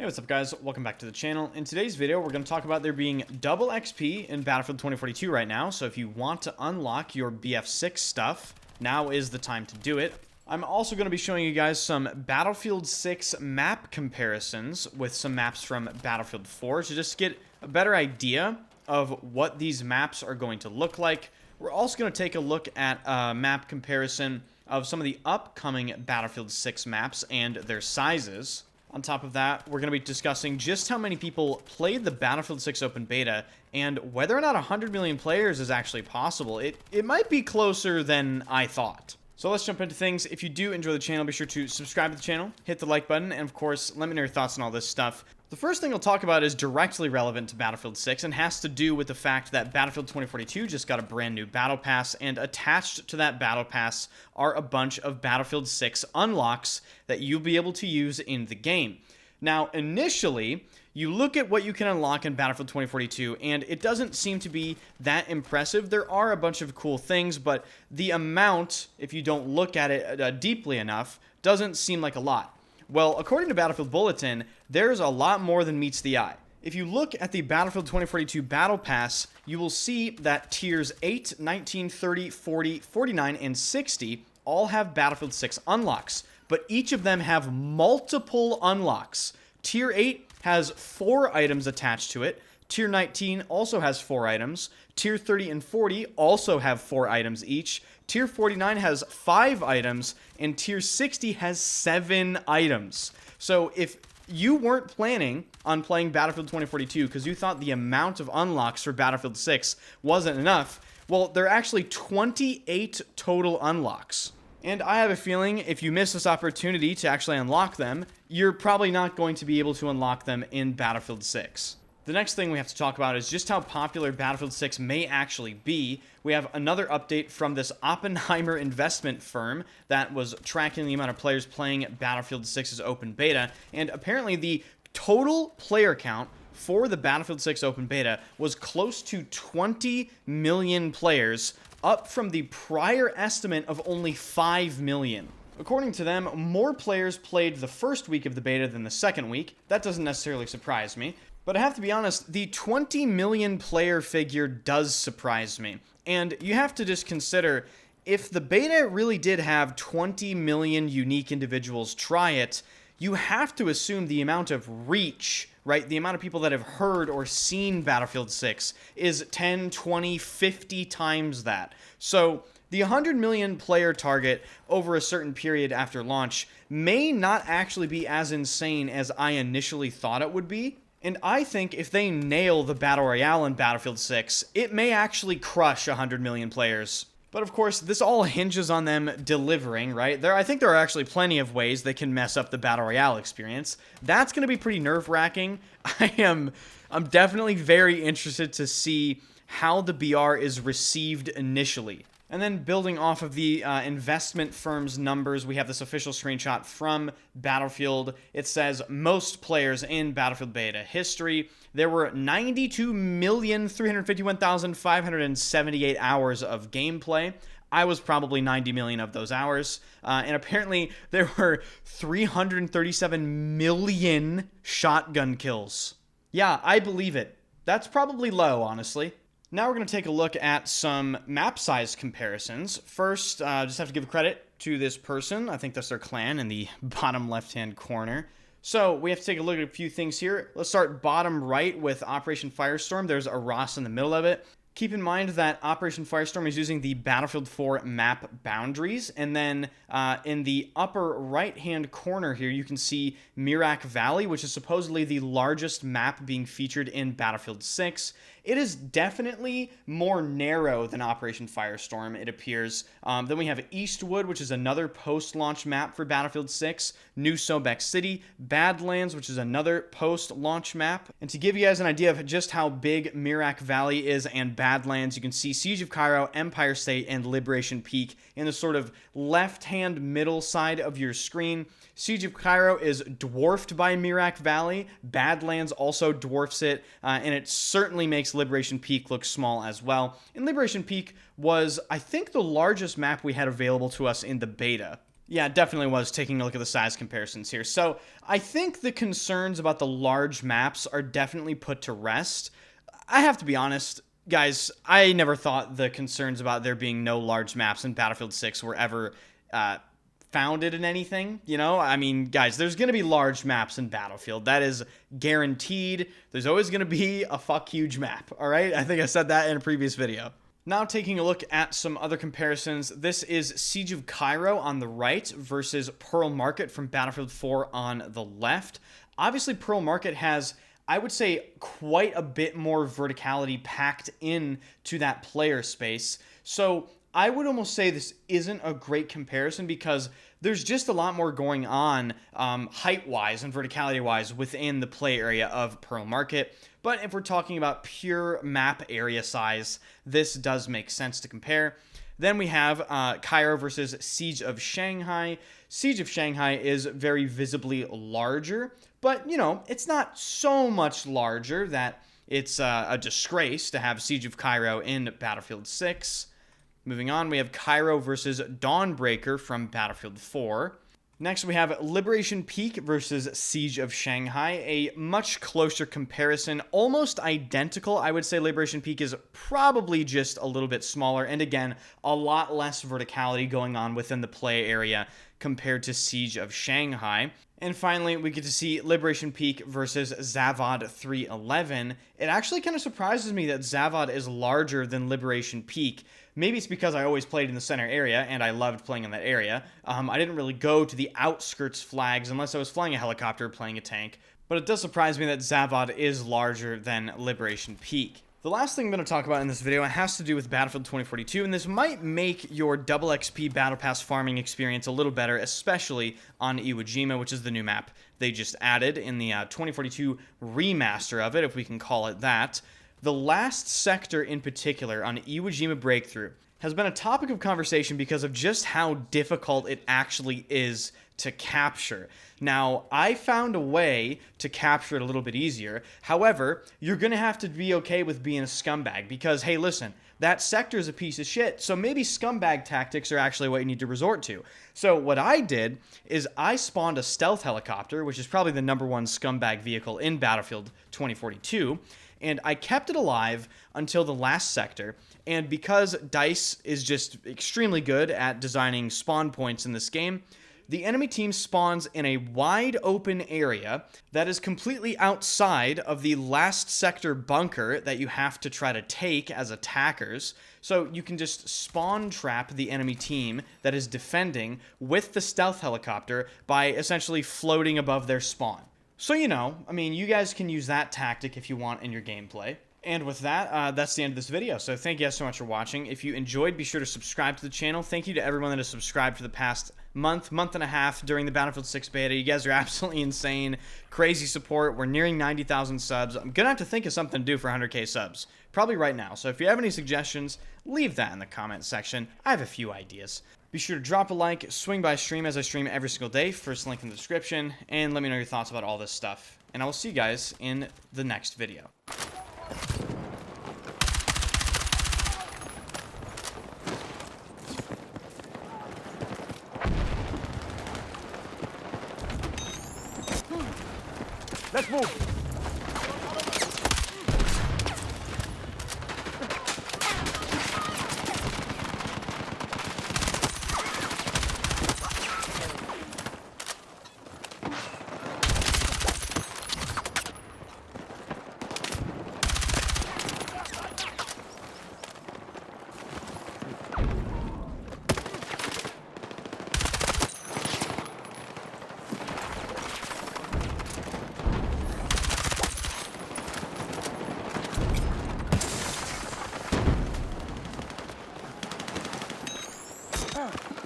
Hey, what's up guys? Welcome back to the channel. In today's video, we're going to talk about there being double XP in Battlefield 2042 right now. So if you want to unlock your BF6 stuff, now is the time to do it. I'm also going to be showing you guys some Battlefield 6 map comparisons with some maps from Battlefield 4 to just get a better idea of what these maps are going to look like. We're also going to take a look at a map comparison of some of the upcoming Battlefield 6 maps and their sizes. On top of that, we're going to be discussing just how many people played the Battlefield 6 open beta and whether or not 100 million players is actually possible. It might be closer than I thought. So let's jump into things. If you do enjoy the channel, be sure to subscribe to the channel, hit the like button, and of course, let me know your thoughts on all this stuff. The first thing I'll talk about is directly relevant to Battlefield 6 and has to do with the fact that Battlefield 2042 just got a brand new battle pass, and attached to that battle pass are a bunch of Battlefield 6 unlocks that you'll be able to use in the game. Now, initially, you look at what you can unlock in Battlefield 2042, and it doesn't seem to be that impressive. There are a bunch of cool things, but the amount, if you don't look at it deeply enough, doesn't seem like a lot. Well, according to Battlefield Bulletin, there's a lot more than meets the eye. If you look at the Battlefield 2042 Battle Pass, you will see that tiers 8, 19, 30, 40, 49, and 60 all have Battlefield 6 unlocks, but each of them have multiple unlocks. Tier 8 has 4 items attached to it. Tier 19 also has 4 items. Tier 30 and 40 also have 4 items each. Tier 49 has 5 items, and Tier 60 has 7 items. So if you weren't planning on playing Battlefield 2042 because you thought the amount of unlocks for Battlefield 6 wasn't enough, well, there are actually 28 total unlocks. And I have a feeling if you miss this opportunity to actually unlock them, you're probably not going to be able to unlock them in Battlefield 6. The next thing we have to talk about is just how popular Battlefield 6 may actually be. We have another update from this Oppenheimer investment firm that was tracking the amount of players playing Battlefield 6's open beta, and apparently the total player count for the Battlefield 6 open beta was close to 20 million players, up from the prior estimate of only 5 million. According to them, more players played the first week of the beta than the second week. That doesn't necessarily surprise me. But I have to be honest, the 20 million player figure does surprise me. And you have to just consider, if the beta really did have 20 million unique individuals try it, you have to assume the amount of reach, right? The amount of people that have heard or seen Battlefield 6 is 10, 20, 50 times that. So the 100 million player target over a certain period after launch may not actually be as insane as I initially thought it would be. And I think if they nail the Battle Royale in Battlefield 6, it may actually crush 100 million players. But of course, this all hinges on them delivering, right? I think there are actually plenty of ways they can mess up the Battle Royale experience. That's going to be pretty nerve-wracking. I'm definitely very interested to see how the BR is received initially. And then building off of the investment firm's numbers, we have this official screenshot from Battlefield. It says most players in Battlefield beta history. There were 92,351,578 hours of gameplay. I was probably 90 million of those hours. And apparently there were 337 million shotgun kills. Yeah, I believe it. That's probably low, honestly. Now we're going to take a look at some map size comparisons. First, just have to give credit to this person. I think that's their clan in the bottom left-hand corner. So we have to take a look at a few things here. Let's start bottom right with Operation Firestorm. There's a Ross in the middle of it. Keep in mind that Operation Firestorm is using the Battlefield 4 map boundaries. And then in the upper right-hand corner here, you can see Mirak Valley, which is supposedly the largest map being featured in Battlefield 6. It is definitely more narrow than Operation Firestorm, it appears. Then we have Eastwood, which is another post-launch map for Battlefield 6. New Sobek City, Badlands, which is another post-launch map. And to give you guys an idea of just how big Mirak Valley is and Badlands, you can see Siege of Cairo, Empire State, and Liberation Peak in the sort of left-hand middle side of your screen. Siege of Cairo is dwarfed by Mirak Valley. Badlands also dwarfs it, and it certainly makes Liberation Peak look small as well. And Liberation Peak was, I think, the largest map we had available to us in the beta. Yeah, it definitely was, taking a look at the size comparisons here. So I think the concerns about the large maps are definitely put to rest. I have to be honest, guys, I never thought the concerns about there being no large maps in Battlefield 6 were ever founded in anything, you know? I mean, guys, there's going to be large maps in Battlefield. That is guaranteed. There's always going to be a fuck huge map, all right? I think I said that in a previous video. Now taking a look at some other comparisons, this is Siege of Cairo on the right versus Pearl Market from Battlefield 4 on the left. Obviously, Pearl Market has, I would say, quite a bit more verticality packed in to that player space. So I would almost say this isn't a great comparison because there's just a lot more going on height-wise and verticality-wise within the play area of Pearl Market. But if we're talking about pure map area size, this does make sense to compare. Then we have Cairo versus Siege of Shanghai. Siege of Shanghai is very visibly larger, but, you know, it's not so much larger that it's a disgrace to have Siege of Cairo in Battlefield 6. Moving on, we have Cairo versus Dawnbreaker from Battlefield 4. Next, we have Liberation Peak versus Siege of Shanghai, a much closer comparison, almost identical. I would say Liberation Peak is probably just a little bit smaller, and again, a lot less verticality going on within the play area compared to Siege of Shanghai. And finally, we get to see Liberation Peak versus Zavad 311. It actually kind of surprises me that Zavad is larger than Liberation Peak. Maybe it's because I always played in the center area, and I loved playing in that area. I didn't really go to the outskirts flags unless I was flying a helicopter or playing a tank. But it does surprise me that Zavad is larger than Liberation Peak. The last thing I'm going to talk about in this video has to do with Battlefield 2042, and this might make your double XP Battle Pass farming experience a little better, especially on Iwo Jima, which is the new map they just added in the 2042 remaster of it, if we can call it that. The last sector in particular on Iwo Jima Breakthrough has been a topic of conversation because of just how difficult it actually is to capture. Now, I found a way to capture it a little bit easier. However, you're going to have to be okay with being a scumbag because, hey, listen, that sector is a piece of shit, so maybe scumbag tactics are actually what you need to resort to. So what I did is I spawned a stealth helicopter, which is probably the #1 scumbag vehicle in Battlefield 2042, and I kept it alive until the last sector. And because DICE is just extremely good at designing spawn points in this game, the enemy team spawns in a wide open area that is completely outside of the last sector bunker that you have to try to take as attackers. So you can just spawn trap the enemy team that is defending with the stealth helicopter by essentially floating above their spawn. So, you know, I mean, you guys can use that tactic if you want in your gameplay. And with that, that's the end of this video. So thank you guys so much for watching. If you enjoyed, be sure to subscribe to the channel. Thank you to everyone that has subscribed for the past month and a half during the Battlefield 6 beta. You guys are absolutely insane. Crazy support. We're nearing 90,000 subs. I'm going to have to think of something to do for 100K subs. Probably right now. So if you have any suggestions, leave that in the comment section. I have a few ideas. Be sure to drop a like, swing by stream as I stream every single day. First link in the description. And let me know your thoughts about all this stuff. And I will see you guys in the next video. Let's move! Ah.